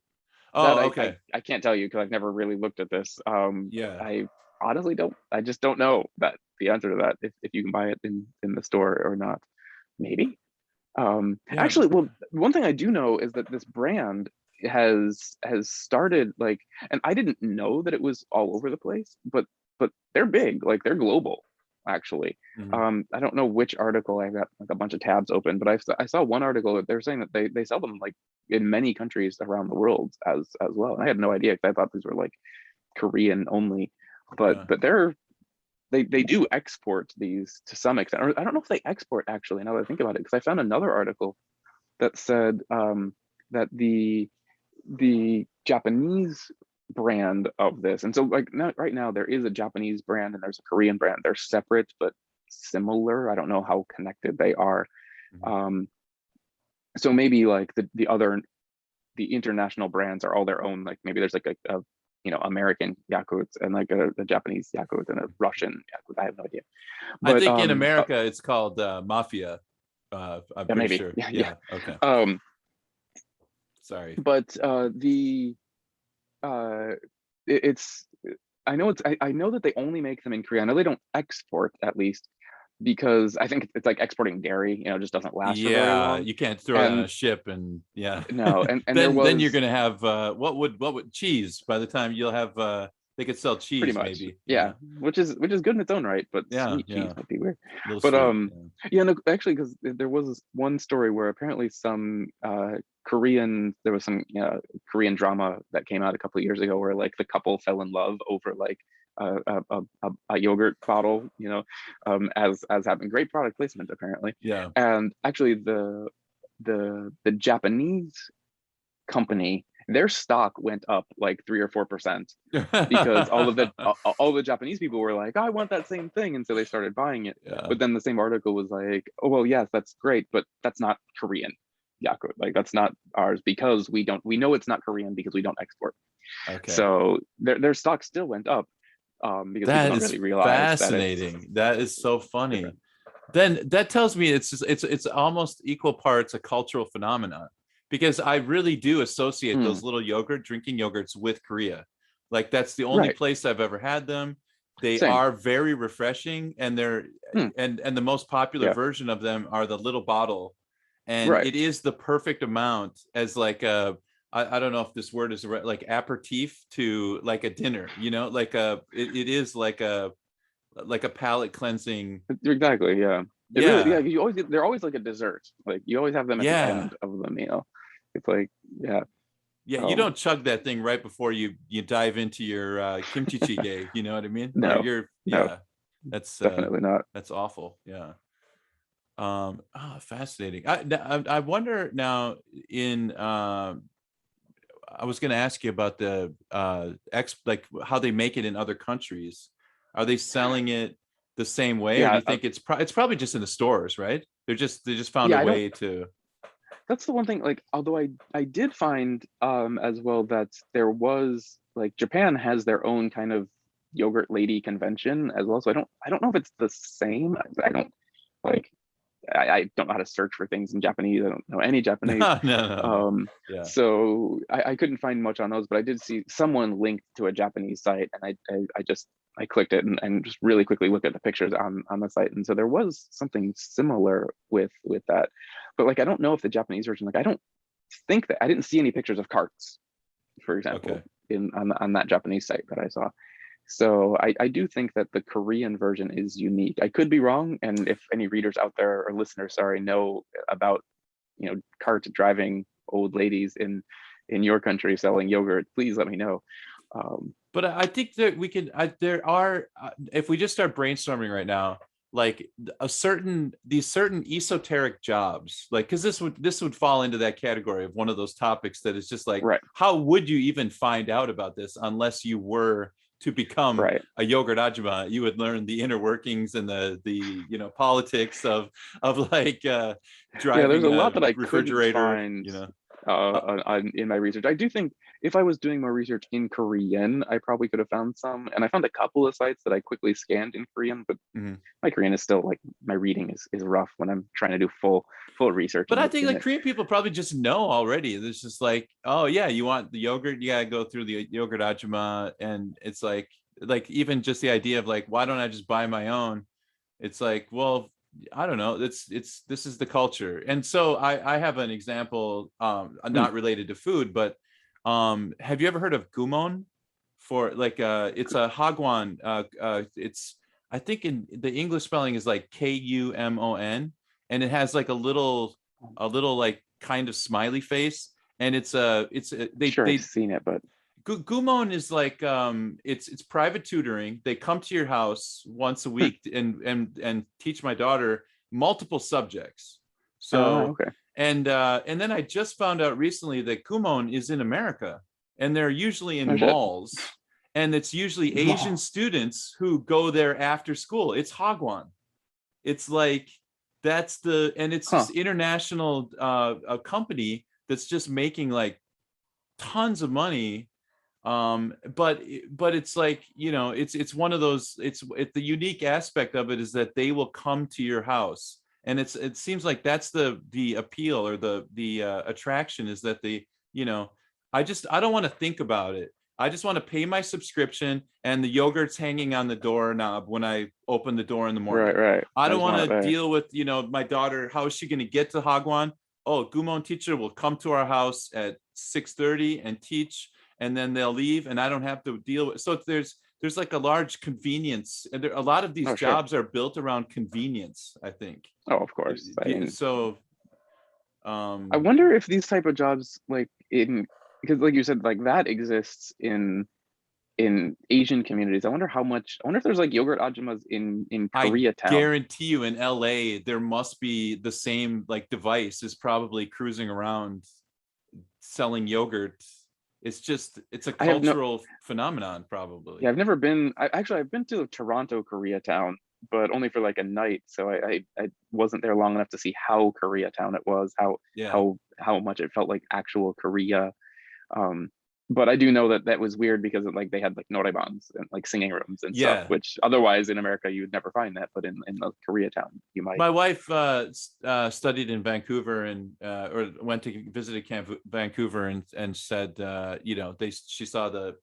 Oh, I I, okay. I can't tell you because I've never really looked at this. Yeah. I honestly don't. I just don't know that the answer to that, if you can buy it in the store or not. Maybe. Yeah. Actually, well, one thing I do know is that this brand has started, like, and I didn't know that it was all over the place, but they're big, like they're global, actually. Mhm. I don't know which article. I've got like a bunch of tabs open, but I saw one article that they're saying that they sell them like in many countries around the world as well. And I had no idea, because I thought these were like Korean only, but Yeah. they do export these to some extent, or I don't know if they export, actually, now that I think about it, because I found another article that said that the Japanese brand of this, and so like now, right now there is a Japanese brand and there's a Korean brand. They're separate but similar. I don't know how connected they are. Mhm. Um, so maybe like the international brands are all their own. Like maybe there's like a American Yakult and like a Japanese Yakult and a Russian Yakult. I have no idea, I but think in America it's called Mafia. I'm yeah, pretty maybe, sure. yeah, yeah. Yeah. Okay. Um, Sorry. but the uh it's I know that they only make them in Korea. I know they don't export, at least, because I think it's like exporting dairy, just doesn't last for very Yeah, long. you can't throw it on And a ship and yeah. no, and there Then you're was gonna have what would cheese by the time you'll have they could sell pretty cheese much, maybe. yeah, Yeah. which is good in its own right, but Yeah. sweet cheese Yeah. might be weird. A little But sweet. Yeah. yeah, no, actually, because there was this one story where apparently some there was some Korean drama that came out a couple of years ago, where like the couple fell in love over like a yogurt bottle, as happened. Great product placement, apparently. Yeah. And actually, the Japanese company, their stock went up like 3 or 4% because all the Japanese people were like, I want that same thing, and so they started buying it. Yeah. But then the same article was like, oh well, yes, that's great, but that's not Korean Yakult. Like that's not ours because we know it's not Korean because we don't export. Okay. So their stock still went up because people That don't is really realize fascinating. That is so funny. different. Then that tells me it's almost equal parts a cultural phenomenon, because I really do associate those little drinking yogurts with Korea. Like that's the only Right. place I've ever had them. They Same. are very refreshing, and they're and the most popular version of them are the little bottle, and Right. it is the perfect amount as like a I don't know if this word is right, like aperitif to like a dinner, like it is like a palate cleansing. Exactly. Yeah. It really, Yeah. they're always like a dessert. Like you always have them at the end of the meal. It's like, yeah. Yeah, you don't chug that thing right before you dive into your kimchi jjigae. You know what I mean? No, Or no, that's definitely not. that's awful. Yeah. Fascinating. I wonder now in I was going to ask you about the like how they make it in other countries. Are they selling it the same way, or do Yeah. you think it's probably just in the stores, right? They just found Yeah, a I don't. way to. That's the one thing. Like, although I did find as well that there was like Japan has their own kind of yogurt lady convention as well. So I don't know if it's the same. I don't like. I don't know how to search for things in Japanese. I don't know any Japanese. No. Yeah. So I couldn't find much on those, but I did see someone linked to a Japanese site, and I clicked it and just really quickly looked at the pictures on the site, and so there was something similar with that. But like I don't know if the Japanese version, like I don't think that I didn't see any pictures of carts, for example, Okay. on that Japanese site that I saw. So I do think that the Korean version is unique. I could be wrong, and if any readers out there or listeners, sorry, know about cart driving old ladies in your country selling yogurt, please let me know. But I think that we can. There are, if we just start brainstorming right now, like these certain esoteric jobs, like because this would fall into that category of one of those topics that is just like, right. How would you even find out about this unless you were to become a yogurt ajumma? You would learn the inner workings and the politics of like driving. Yeah, there's a lot that I refrigerator. couldn't find in my research. I do think if I was doing more research in Korean, I probably could have found some, and I found a couple of sites that I quickly scanned in Korean, but my Korean is still like my reading is rough when I'm trying to do full research. But I think like Korean people probably just know already. There's just like, oh yeah, you want the yogurt, you gotta go through the yogurt ajumma, and it's like even just the idea of like, why don't I just buy my own? It's like, well, I don't know. This is the culture. And so I have an example, not related to food, but have you ever heard of gumon? For like it's a hagwon. It's, I think in the English spelling is like Kumon, and it has like a little like kind of smiley face, and it's I've seen it, but Gumon is like it's private tutoring. They come to your house once a week and teach my daughter multiple subjects. So okay. And then I just found out recently that Gumon is in America, and they're usually in malls, and it's usually Asian students who go there after school. It's hagwon. It's like it's this international a company that's just making like tons of money. But it's like, it's one of those, it's the unique aspect of it is that they will come to your house, and it seems like that's the appeal, or the attraction, is that I don't want to think about it. I just want to pay my subscription, and the yogurt's hanging on the doorknob when I open the door in the morning. Right. I don't want to deal with, my daughter. How is she going to get to hagwon? Oh, Gumon teacher will come to our house at 6:30 and teach, and then they'll leave, and I don't have to deal with. So there's like a large convenience, and a lot of these jobs are built around convenience, I think. Oh, of course. I wonder if these type of jobs, like because like you said, like that exists in in Asian communities. I wonder if there's like yogurt ajumas in I Koreatown. guarantee you in LA, there must be the same like device is probably cruising around selling yogurt. It's a cultural phenomenon, probably. Yeah, I've never been. I've been to Toronto, Koreatown, but only for like a night. So I wasn't there long enough to see how Koreatown it was, how much it felt like actual Korea. But I do know that was weird because like they had like norebans and like singing rooms and stuff, which otherwise in America you would never find that, but in the Koreatown you might. My wife studied in Vancouver and or went to visit Vancouver and said she saw the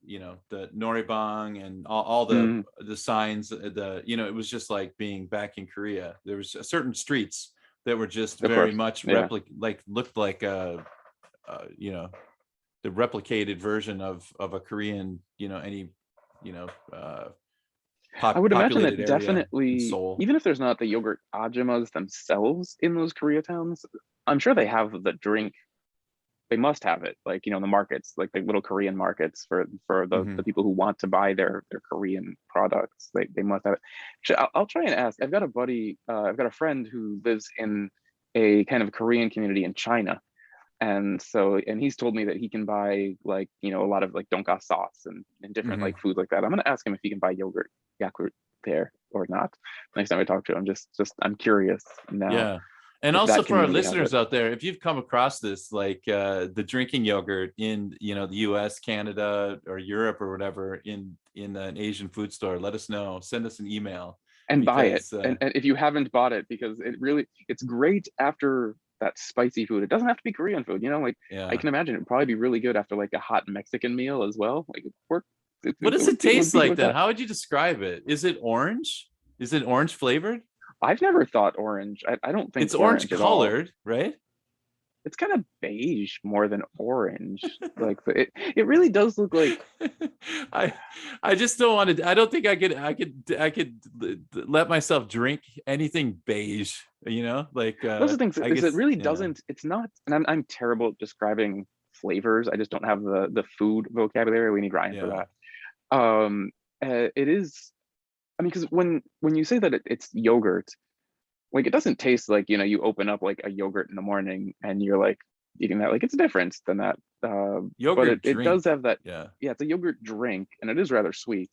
the norebang and all the signs, it was just like being back in Korea. There was certain streets that were just very much looked like the replicated version of a Korean, I would imagine that definitely, even if there's not the yogurt ajumas themselves in those Koreatowns, I'm sure they have the drink. They must have it, like the markets, like the little Korean markets for the people who want to buy their Korean products. They must have it. I'll try and ask. I've got a friend who lives in a kind of Korean community in China. And he's told me that he can buy like, a lot of like donka sauce and different like food like that. I'm going to ask him if he can buy Yakult there or not. Next time I talk to him, I'm curious now. Yeah. And also for our listeners out there, if you've come across this, like the drinking yogurt in, the US, Canada, or Europe or whatever in an Asian food store, let us know. Send us an email. And buy it. And if you haven't bought it, because it's great after that spicy food. It doesn't have to be Korean food, I can imagine it'd probably be really good after like a hot Mexican meal as well. Like what does it taste like then? How would you describe it? Is it orange? Is it orange flavored? I've never thought orange. I don't think it's orange colored, right? It's kind of beige more than orange. Like it really does look like. I just don't want to. I don't think I could let myself drink anything beige. Like those are things. It really doesn't. It's not. And I'm terrible at describing flavors. I just don't have the food vocabulary. We need Ryan for that. It is. I mean, because when you say that it's yogurt, like it doesn't taste like you open up like a yogurt in the morning and you're like eating that. Like it's different than that. Yogurt but it does have that. Yeah, it's a yogurt drink and it is rather sweet.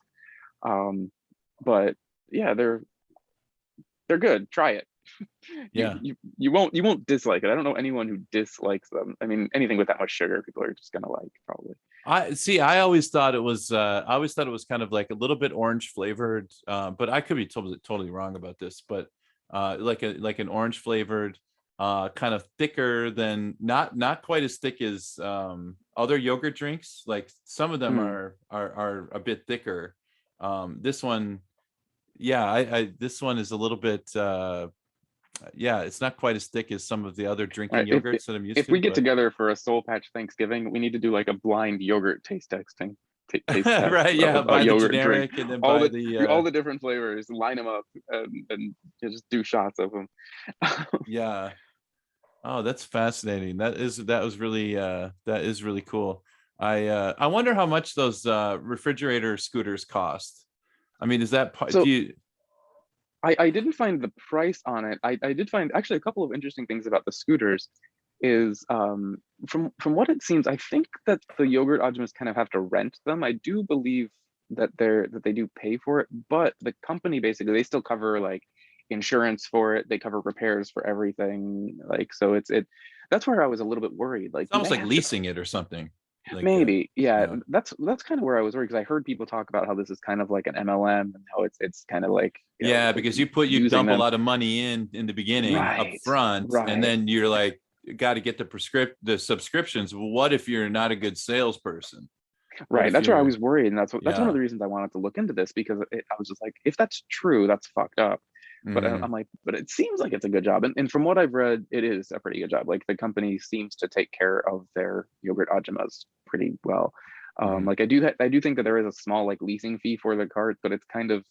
But yeah, they're good. Try it. You won't dislike it. I don't know anyone who dislikes them. I mean, anything with that much sugar, people are just gonna like probably. I always thought it was kind of like a little bit orange flavored, but I could be totally wrong about this. But like an orange flavored, kind of thicker than not quite as thick as other yogurt drinks. Like some of them are a bit thicker. This one, this one is a little bit. It's not quite as thick as some of the other drinking yogurts that I'm used to. If we get together for a Seoul Patch Thanksgiving, we need to do like a blind yogurt taste testing. Right? Yeah, buy the generic drink. And then all the different flavors, line them up, and just do shots of them. Yeah. Oh, that's fascinating. That is really cool. I wonder how much those refrigerator scooters cost. I mean, is that I didn't find the price on it. I did find actually a couple of interesting things about the scooters. Is from what it seems, I think that the yogurt ajumas kind of have to rent them. I do believe that they do pay for it, but the company basically they still cover like insurance for it. They cover repairs for everything. Like so, that's where I was a little bit worried. Like it's almost like leasing it or something. Like maybe that's kind of where I was worried because I heard people talk about how this is kind of like an MLM and how it's kind of like because you dump a lot of money in the beginning up front and then you're like got to get the subscriptions. Well, what if you're not a good salesperson? Right, that's where I was worried, and that's one of the reasons I wanted to look into this because I was just like, if that's true, that's fucked up. But I'm like, but it seems like it's a good job, and from what I've read, it is a pretty good job. Like the company seems to take care of their yogurt ajumas pretty well. Like I do think that there is a small like leasing fee for the cart, but it's kind of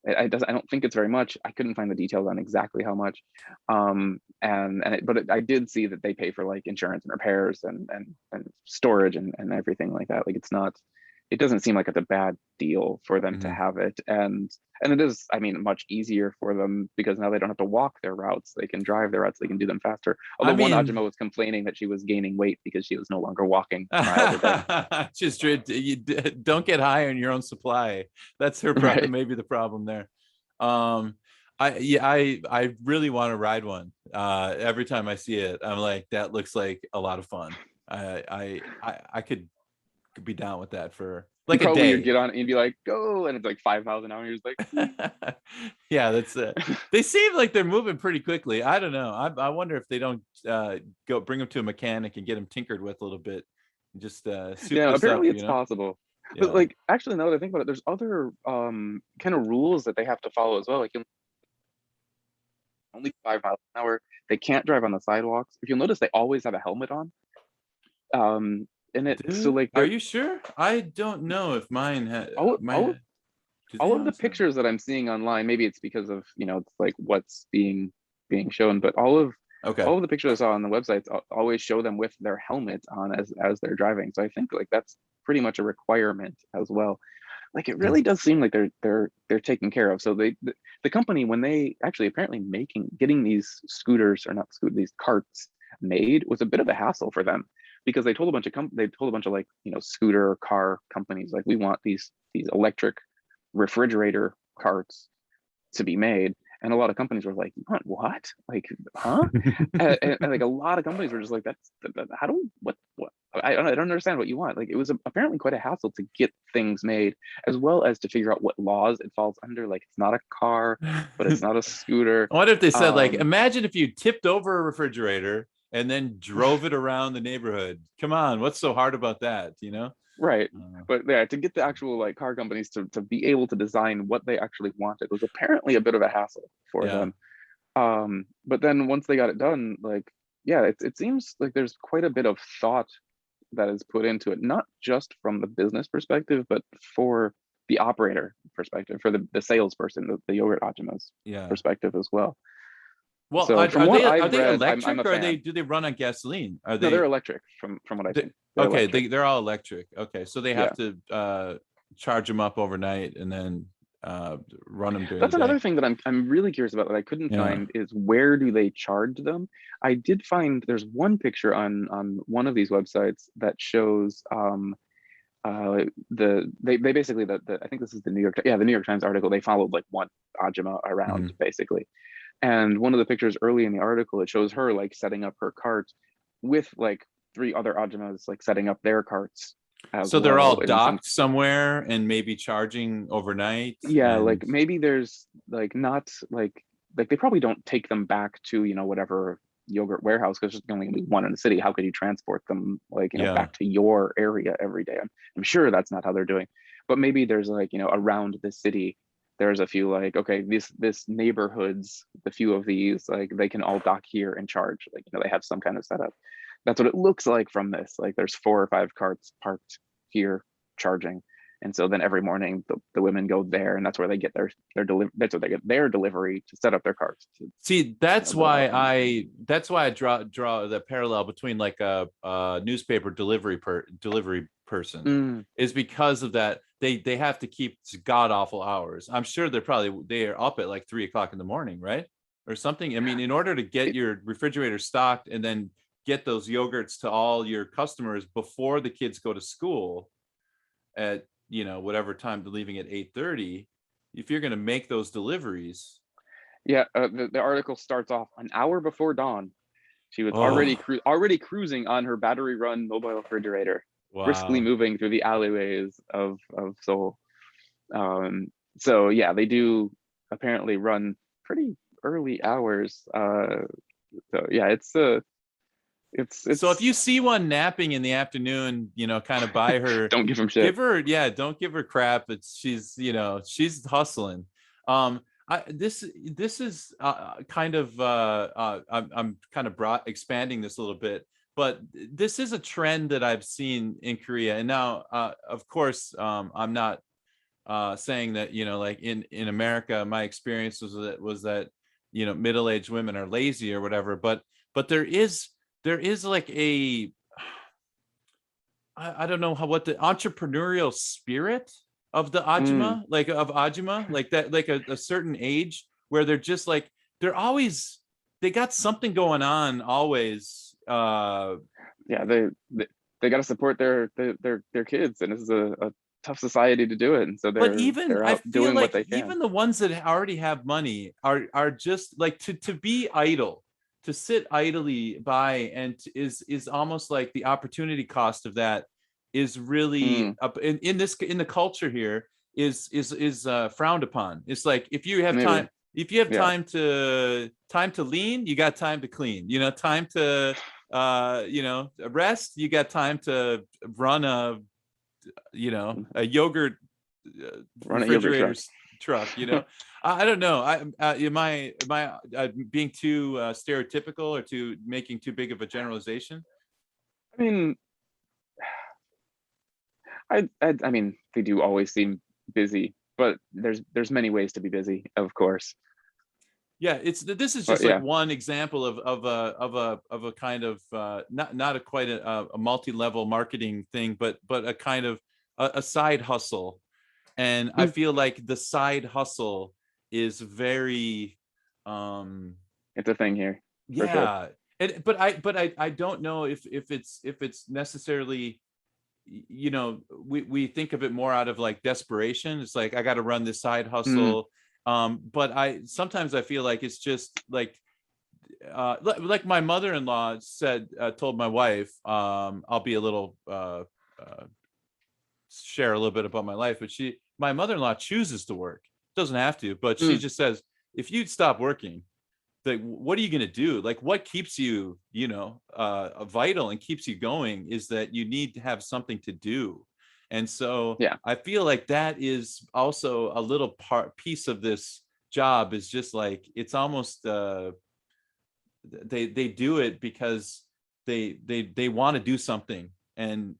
I don't think it's very much. I couldn't find the details on exactly how much. But I did see that they pay for like insurance and repairs and storage and everything like that. Like it's not it doesn't seem like it's a bad deal for them to Mhm. have it. And it is, I mean, much easier for them because now they don't have to walk their routes. They can drive their routes. They can do them faster. I Although one mean, Ajumma was complaining that she was gaining weight because she was no longer walking miles a day. just don't get high on your own supply. That's her Right. maybe the problem there. I really want to ride one. Every time I see it, I'm like, that looks like a lot of fun. I could be down with that for like a Probably you'd day. get on it and be like, go, and it's like 5,000 hours. You're just like, Yeah, that's it. They seem like they're moving pretty quickly. I don't know. I wonder if they don't go bring them to a mechanic and get them tinkered with a little bit, and just soup yeah, this up, apparently you it's know? possible. But Yeah. like, actually, now that I think about it, there's other kind of rules that they have to follow as well. Like, only 5 miles an hour. They can't drive on the sidewalks. If you'll notice, they always have a helmet on. In it, so Dude, like are they're you sure? I don't know if mine had all all mine. Do they all of the always have? pictures that I'm seeing online, maybe it's because of, it's like what's being shown, but Okay. all of the pictures I saw on the websites always show them with their helmets on as they're driving. So I think like that's pretty much a requirement as well. Like it Mm. really does seem like they're taken care of. So the company, when they actually apparently getting these scooters, or not scooters, these carts made, was a bit of a hassle for them, because they told a bunch of like, scooter or car companies, like, we want these electric refrigerator carts to be made. And a lot of companies were like, what? Like, huh? And like a lot of companies were just like, how do, what? I don't understand what you want. Like, it was apparently quite a hassle to get things made, as well as to figure out what laws it falls under. Like, it's not a car, but it's I not a scooter. wonder if they said, like, Um, imagine if you tipped over a refrigerator and then drove it around the neighborhood. Come on, what's so hard about that? You know? right. Uh, But yeah, to get the actual like car companies to be able to design what they actually wanted was apparently a bit of a hassle for yeah. them. But then once they got it done, like, yeah, it seems like there's quite a bit of thought that is put into it, not just from the business perspective, but for the operator perspective, for the salesperson, the yogurt Ajuma's Yeah. perspective as well. Well, So from are what are I've they read, I'm electric, a or fan. do they run on gasoline? Are No, they're they, electric from what I've they seen. They're okay, electric. they're all electric. Okay. So they Yeah. have to charge them up overnight and then uh run them during the That's day. another thing that I'm really curious about that I couldn't Yeah. find, is where do they charge them? I did find there's one picture on one of these websites that shows they basically, I think this is the New York Times article. They followed like one Ajumma around Mhm. basically, and one of the pictures early in the article, it shows her like setting up her cart with like three other Ajummas like setting up their carts as So they're well. all And some, docked somewhere and maybe charging overnight yeah, and like maybe there's like not like they probably don't take them back to, whatever yogurt warehouse, because there's only gonna be one in the city. How could you transport them like, yeah. back to your area every day? I'm sure that's not how they're doing. But maybe there's like, around the city, there's a few like, okay, this neighborhoods, the few of these, like, they can all dock here and charge, like, they have some kind of setup. That's what it looks like from this. Like, there's 4 or 5 carts parked here charging. And so then every morning the women go there, and that's where they get that's where they get their delivery to set up their carts to, See, go out and that's why I draw the parallel between like a newspaper delivery person, mm, is because of that. They have to keep god awful hours. I'm sure they are up at like 3 o'clock in the morning, right? Or something. I mean, in order to get it, your refrigerator stocked and then get those yogurts to all your customers before the kids go to school at, whatever time they're leaving at 8:30, if you're going to make those deliveries. yeah, the article starts off an hour before dawn. She was already Oh, already cruising on her battery run mobile refrigerator, briskly wow. moving through the alleyways of Seoul. Um, so yeah, they do apparently run pretty early hours. So yeah, So if you it's see one napping in the afternoon, kind of by her, don't give them shit. don't give her crap. She's hustling. This is kind of I'm kind of expanding this a little bit, but this is a trend that I've seen in Korea. And now, of course, I'm not saying that, like in America, my experience was that middle-aged women are lazy or whatever, but there is like I don't know what the entrepreneurial spirit of the Mm, Ajumma, like of Ajumma, like that, like a certain age where they're just like, they're always, they got something going on always. yeah, they got to support their kids, and this is a tough society to do it, and so But they're even they're I out feel doing what like they can. even the ones that already have money are just like, to be idle, to sit idly by, and is almost like the opportunity cost of that is really Mm, up in this, in the culture here, is frowned upon. It's like, if you have maybe, time, if you have yeah, time to lean, you got time to clean, time to rest, you got time to run a yogurt run a yogurt refrigerator truck. truck. I don't know. Am I being too stereotypical, or too making too big of a generalization? I mean, I mean, they do always seem busy, but there's many ways to be busy, of course. Yeah, this is But just like yeah, one example of a kind of not a quite a multi-level marketing thing, but a kind of a side hustle. And I mm, feel like the side hustle is very it's a thing here for sure. yeah. But I don't know if it's necessarily, we think of it more out of like desperation. It's like, I got to run this side Mm, hustle. But I sometimes I feel like it's just like, like my mother-in-law told my wife, I'll be a little share a little bit about my life, but my mother-in-law chooses to work, doesn't have to, but she mm, just says, if you stop working, like, what are you going to do? Like, what keeps you, vital and keeps you going is that you need to have something to do. And so yeah, I feel like that is also a little piece of this job, is just like, it's almost they do it because they want to do something. And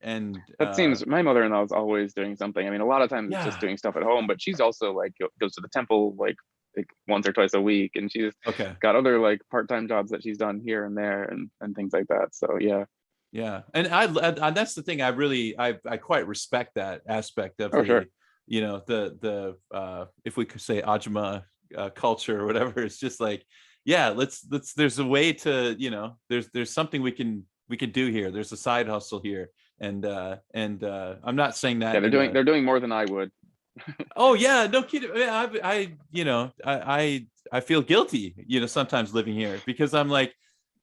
that seems, my mother-in-law is always doing something. I mean, a lot of times it's just yeah. doing stuff at home, but she's also like goes to the temple like once or twice a week, and she's Okay. got other like part-time jobs that she's done here and there, and things like that. So yeah, Yeah, and that's the thing. I quite respect that aspect of oh the, sure, if we could say Ajumma culture or whatever. It's just like, yeah, let's. There's a way to, there's something we can do here. There's a side hustle here, and I'm not saying yeah, that they're in doing a. they're doing more than I would. Oh yeah, no kidding. I feel guilty, sometimes living here, because I'm like,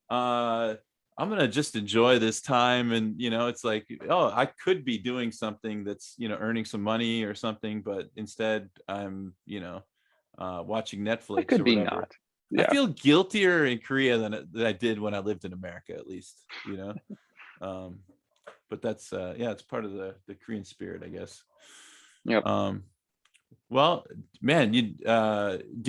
uh I'm gonna just enjoy this time, and it's like, oh, I could be doing something that's, earning some money or something, but instead I'm, watching That Netflix could or be whatever. not. I Yeah, feel guiltier in Korea than I did when I lived in America, at least. um but that's yeah, it's part of the Korean spirit, I guess. yep. um well, man, do you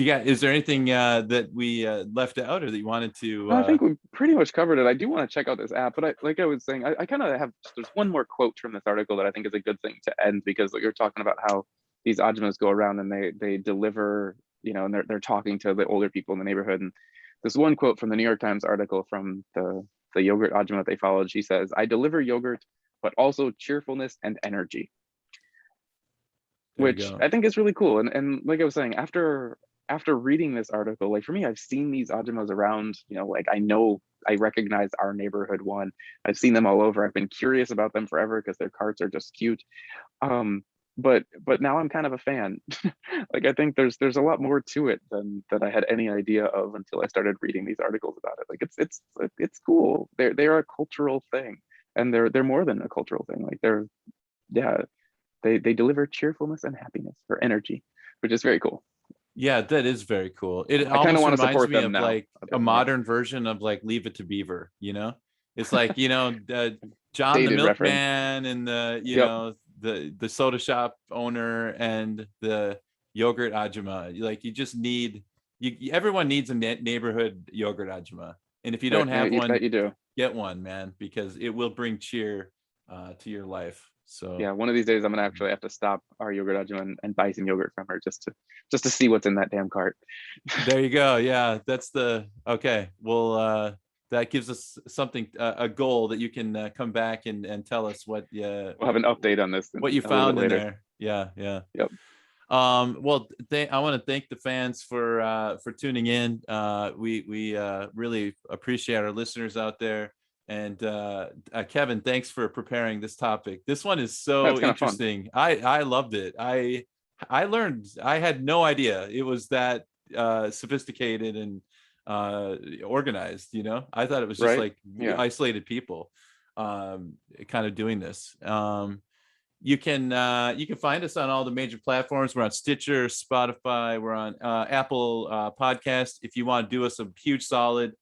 got, is there anything that we left out, or that you wanted to I think we pretty much covered it. I do want to check out this app, but like I was saying, I kind of have there's one more quote from this article that I think is a good thing to end, because you're talking about how these Ajummas go around and they deliver, and they're talking to the older people in the neighborhood. And this one quote from the New York Times article from the yogurt Ajumma they followed, she says, "I deliver yogurt, but also cheerfulness and energy," there you which go. I think is really cool. And like I was saying, after reading this article, like for me, I've seen these Ajumas around, like I recognize our neighborhood one. I've seen them all over. I've been curious about them forever because their carts are just cute. Um, but now I'm kind of a fan. Like I think there's a lot more to it than I had any idea of until I started reading these articles about it. Like it's cool. They're a cultural thing, and they're more than a cultural thing. Like they're, yeah, they deliver cheerfulness and happiness or energy, which is very cool. Yeah, that is very cool. It I kind of almost want to reminds support me them of now like a a bit more. modern version of like Leave It to Beaver. It's like, John the Dated reference. milkman, and Yep. the soda shop owner, and the yogurt Ajumma. Like, you just need, everyone needs a neighborhood yogurt Ajumma. And if you don't have That one, you do. get one, man, because it will bring cheer to your life. So Yeah, one of these days I'm gonna actually have to stop our yogurt Ajumma and buy some yogurt from her just to see what's in that damn cart. there you go. Yeah, that's the okay. Well, that gives us something, a goal that you can come back and tell us what we'll have an update on this. What you found in there. Yeah. Yep. Well, I want to thank the fans for tuning in. We really appreciate our listeners out there. And Kevin, thanks for preparing this topic. This one is so interesting. I loved it. I learned. I had no idea it was that sophisticated and organized. I thought it was just isolated people kind of doing this. You can find us on all the major platforms. We're on Stitcher, Spotify. We're on Apple Podcast. If you want to do us a huge solid,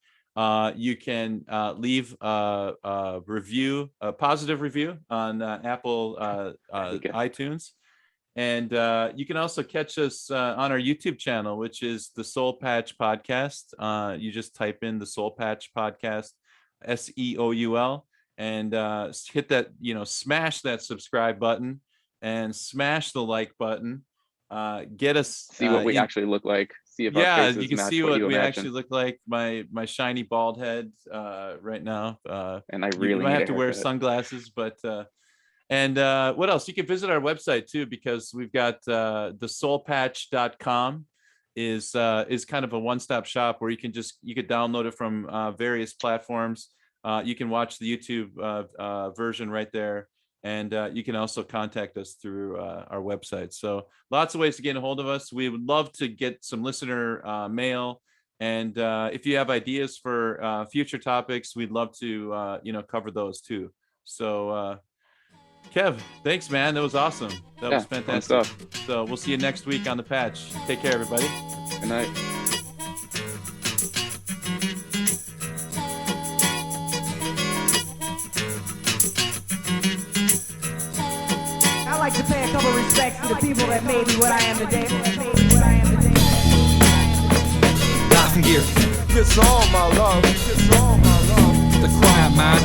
you can leave a review, a positive review on Apple iTunes. And you can also catch us on our YouTube channel, which is the Seoul Patch Podcast. You just type in the Seoul Patch Podcast, SEOUL, and hit that, smash that subscribe button and smash the like button. Get us see what we actually look like. See if our faces you can match see what we imagine. actually look like. My shiny bald head right now. And I really might need have to wear sunglasses, but and what else? You can visit our website too, because we've got the soulpatch.com is kind of a one-stop shop where you could download it from various platforms. You can watch the YouTube version right there. And you can also contact us through our website. So lots of ways to get a hold of us. We would love to get some listener mail. And if you have ideas for future topics, we'd love to, cover those too. So Kev, thanks, man. That was awesome. That was fantastic. So we'll see you next week on The Patch. Take care, everybody. Good night. I like to pay a couple respects to the people that made me what I am today. Nothing gear. It's all my love. It's all my love. The quiet man.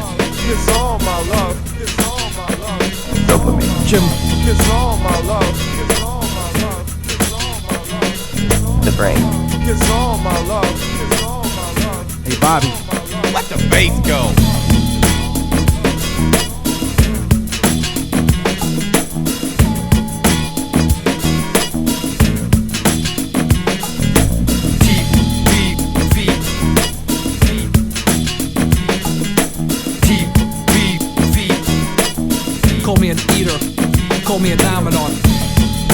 It's all my love. It's all my love. Dopamine. Jim. It's all my love. It's all my love. It's all my love. The brain. It's all my love. It's all my love. Hey, Bobby. Let the bass go. Call me an eater, call me a phenomenon.